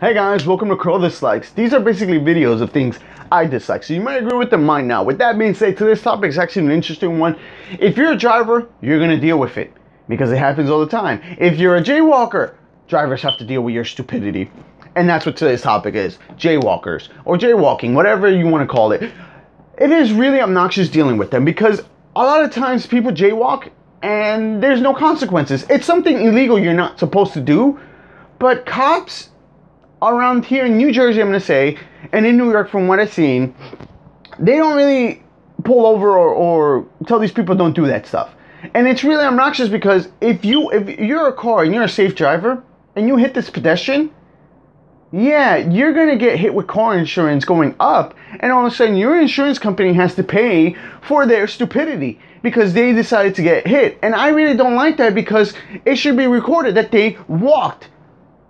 Hey guys, welcome to Curl Dislikes. These are basically videos of things I dislike, so you might agree with them mine now. With that being said, today's topic is actually an interesting one. If you're a driver, you're going to deal with it, because it happens all the time. If you're a jaywalker, drivers have to deal with your stupidity. And that's what today's topic is. Jaywalkers, or jaywalking, whatever you want to call it. It is really obnoxious dealing with them, because a lot of times people jaywalk and there's no consequences. It's something illegal you're not supposed to do, but cops around here in New Jersey, I'm going to say, and in New York from what I've seen, they don't really pull over or tell these people don't do that stuff. And it's really obnoxious because if you're a car and you're a safe driver and you hit this pedestrian, yeah, you're going to get hit with car insurance going up, and all of a sudden your insurance company has to pay for their stupidity because they decided to get hit. And I really don't like that, because it should be recorded that they walked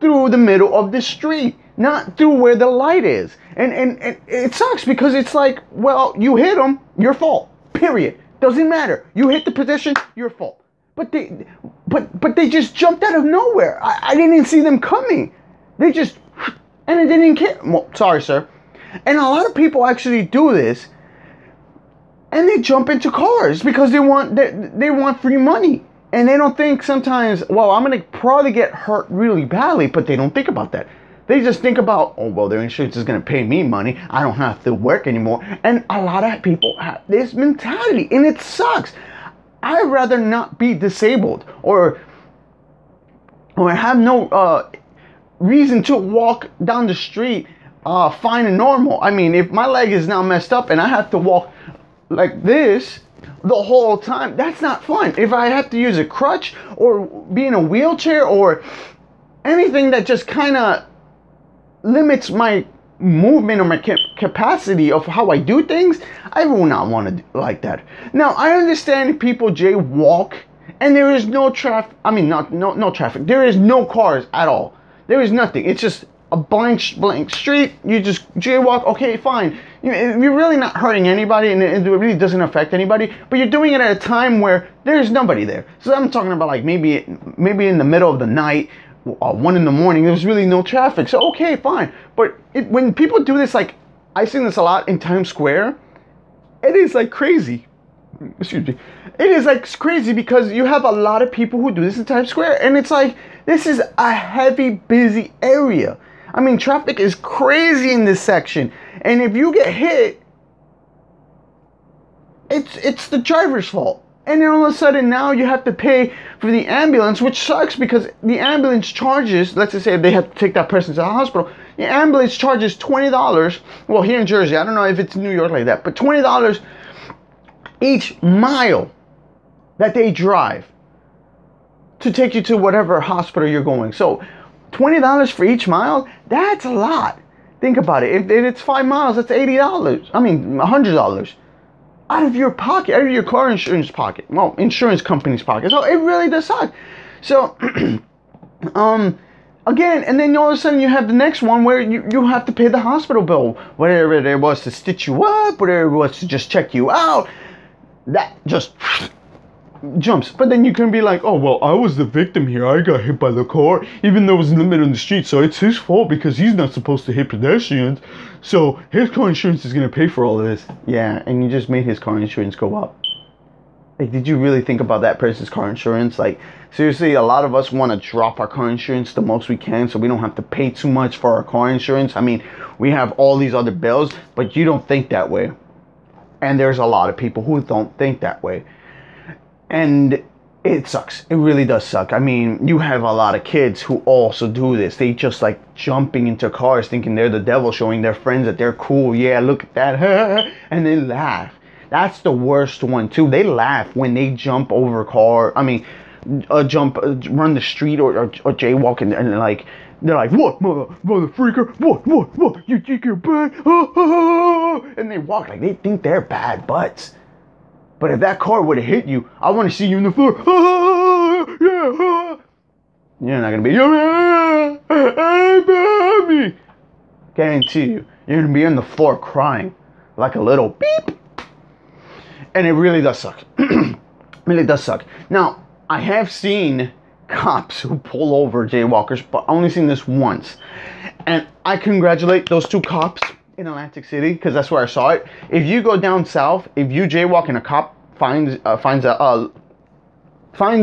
through the middle of the street, not through where the light is. And it sucks because it's like, well, you hit them, your fault, period. Doesn't matter. You hit the pedestrian, your fault. But they just jumped out of nowhere. I didn't see them coming. They just, and it didn't care. Well, sorry, sir. And a lot of people actually do this, and they jump into cars because they want free money. And they don't think sometimes, well, I'm going to probably get hurt really badly, but they don't think about that. They just think about, oh, well, their insurance is going to pay me money. I don't have to work anymore. And a lot of people have this mentality, and it sucks. I'd rather not be disabled or have no reason to walk down the street fine and normal. I mean, if my leg is now messed up and I have to walk like this the whole time, that's not fun. If I have to use a crutch or be in a wheelchair or anything that just kind of limits my movement or my capacity of how I do things, I will not want to do like that. Now, I understand if people jaywalk and there is no traffic. I mean, no traffic. There is no cars at all. There is nothing. It's just a blank street. You just jaywalk. Okay, fine. You're really not hurting anybody, and it really doesn't affect anybody. But you're doing it at a time where there's nobody there. So I'm talking about like maybe in the middle of the night, 1 in the morning. There's really no traffic. So okay, fine. But when people do this, like I've seen this a lot in Times Square, it is like crazy. Excuse me. It is like crazy because you have a lot of people who do this in Times Square, and it's like this is a heavy, busy area. I mean, traffic is crazy in this section, and if you get hit, it's the driver's fault. And then all of a sudden now you have to pay for the ambulance, which sucks because the ambulance charges, let's just say if they have to take that person to the hospital, the ambulance charges $20. Well, here in Jersey, I don't know if it's New York like that, but $20 each mile that they drive to take you to whatever hospital you're going. So $20 for each mile, that's a lot. Think about it. If it's 5 miles, that's $80. I mean, $100 out of your pocket, out of your car insurance pocket. Well, insurance company's pocket. So it really does suck. So, again, and then all of a sudden you have the next one where you have to pay the hospital bill, whatever it was to stitch you up, whatever it was to just check you out. That just jumps. But then you can be like, oh, well, I was the victim here. I got hit by the car, even though it was in the middle of the street. So it's his fault because he's not supposed to hit pedestrians. So his car insurance is going to pay for all of this. Yeah, and you just made his car insurance go up. Like, did you really think about that person's car insurance? Like, seriously, a lot of us want to drop our car insurance the most we can so we don't have to pay too much for our car insurance. I mean, we have all these other bills, but you don't think that way. And there's a lot of people who don't think that way. And it sucks. It really does suck. I mean, you have a lot of kids who also do this. They just like jumping into cars thinking they're the devil, showing their friends that they're cool. Yeah, look at that. And they laugh. That's the worst one too. They laugh when they jump over a car. I mean, run the street or jaywalk and like, they're like, what, mother freaker? What? You think you're bad? And they walk like they think they're bad butts. But if that car would have hit you, I want to see you in the floor. You're not going to be, hey, baby. Guarantee you, you're going to be on the floor crying like a little beep. And it really does suck. Really does suck. Now, I have seen cops who pull over jaywalkers, but only seen this once. And I congratulate those two cops in Atlantic City, because that's where I saw it. If you go down south, if you jaywalk and a cop finds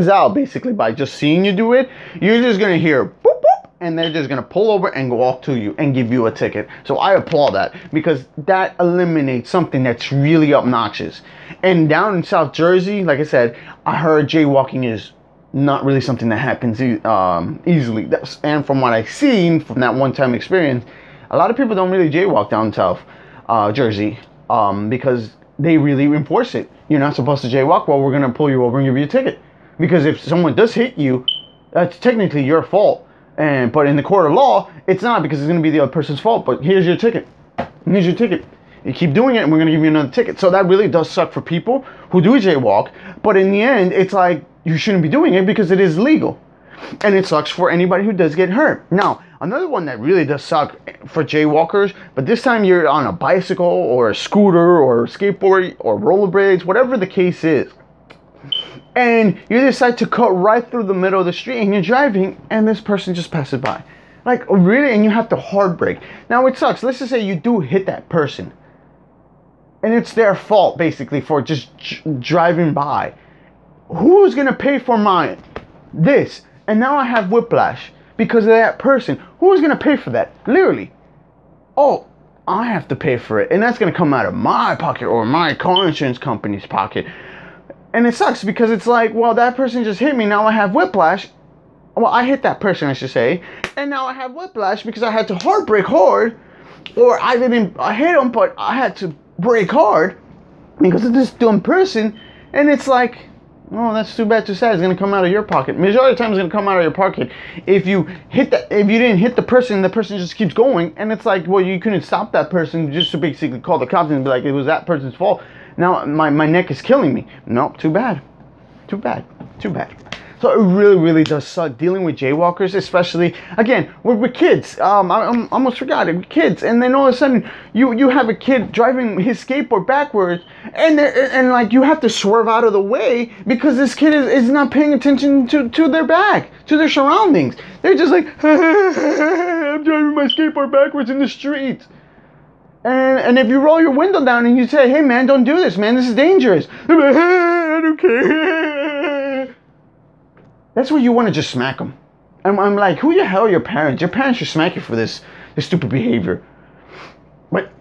out basically by just seeing you do it, you're just gonna hear boop boop, and they're just gonna pull over and walk to you and give you a ticket. So I applaud that, because that eliminates something that's really obnoxious. And down in South Jersey, like I said, I heard jaywalking is not really something that happens easily. And from what I've seen from that one-time experience, a lot of people don't really jaywalk down South Jersey because they really enforce it. You're not supposed to jaywalk. Well, we're gonna pull you over and give you a ticket, because if someone does hit you, that's technically your fault. But in the court of law, it's not, because it's gonna be the other person's fault. But here's your ticket. Here's your ticket. You keep doing it, and we're gonna give you another ticket. So that really does suck for people who do jaywalk. But in the end, it's like, you shouldn't be doing it because it is legal. And it sucks for anybody who does get hurt. Now, another one that really does suck for jaywalkers, but this time you're on a bicycle or a scooter or a skateboard or rollerblades, whatever the case is, and you decide to cut right through the middle of the street, and you're driving, and this person just passes by. Like, really? And you have to hard brake. Now, it sucks. Let's just say you do hit that person, and it's their fault, basically, for just driving by. Who's gonna pay for this? And now I have whiplash because of that person. Who's gonna pay for that? Literally. Oh, I have to pay for it, and that's gonna come out of my pocket or my car insurance company's pocket. And it sucks, because it's like, well, that person just hit me. Now I have whiplash. Well, I hit that person, I should say, and now I have whiplash because I had to hard brake hard, or I hit him, but I had to brake hard because of this dumb person. And it's like, oh, that's too bad, too sad. It's gonna come out of your pocket. Majority of the time, it's gonna come out of your pocket. If you didn't hit the person just keeps going, and it's like, well, you couldn't stop that person just to basically call the cops and be like, it was that person's fault. Now my neck is killing me. No, too bad, too bad, too bad. So it really, really does suck dealing with jaywalkers, especially, again, we're kids. I almost forgot it, kids. And then all of a sudden, you have a kid driving his skateboard backwards, and like, you have to swerve out of the way because this kid is not paying attention to their back, to their surroundings. They're just like, I'm driving my skateboard backwards in the street. And if you roll your window down and you say, hey man, don't do this, man, this is dangerous. I'm like, I don't care. That's where you want to just smack them. I'm like, who the hell are your parents? Your parents should smack you for this stupid behavior. But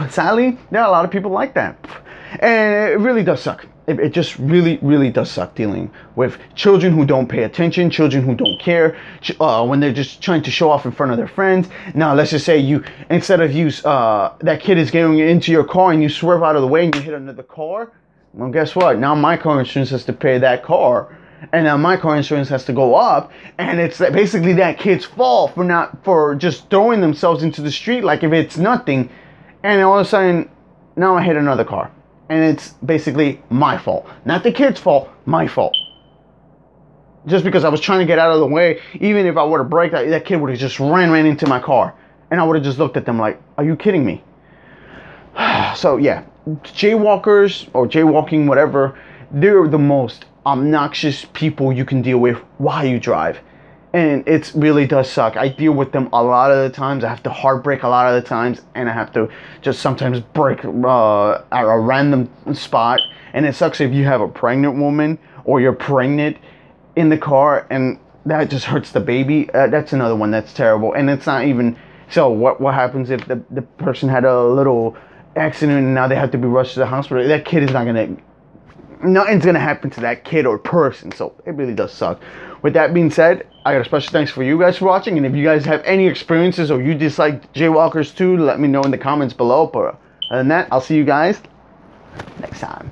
sadly, there are a lot of people like that. And it really does suck. It just really, really does suck dealing with children who don't pay attention, children who don't care, when they're just trying to show off in front of their friends. Now, let's just say instead of that kid is getting into your car and you swerve out of the way and you hit another car. Well, guess what? Now my car insurance has to pay that car. And now my car insurance has to go up, and it's basically that kid's fault for just throwing themselves into the street like if it's nothing. And all of a sudden, now I hit another car, and it's basically my fault, not the kid's fault, my fault. Just because I was trying to get out of the way, even if I would have braked, that kid would have just ran into my car, and I would have just looked at them like, "Are you kidding me?" So yeah, jaywalkers or jaywalking, whatever, they're the most obnoxious people you can deal with while you drive, and it really does suck. I deal with them a lot of the times. I have to hard brake a lot of the times, and I have to just sometimes brake at a random spot. And it sucks if you have a pregnant woman or you're pregnant in the car, and that just hurts the baby. That's another one that's terrible. And it's not even so. What happens if the person had a little accident and now they have to be rushed to the hospital? That kid is not gonna. Nothing's gonna happen to that kid or person, so it really does suck. With that being said, I got a special thanks for you guys for watching, and if you guys have any experiences or you dislike jaywalkers too, let me know in the comments below. But other than that, I'll see you guys next time.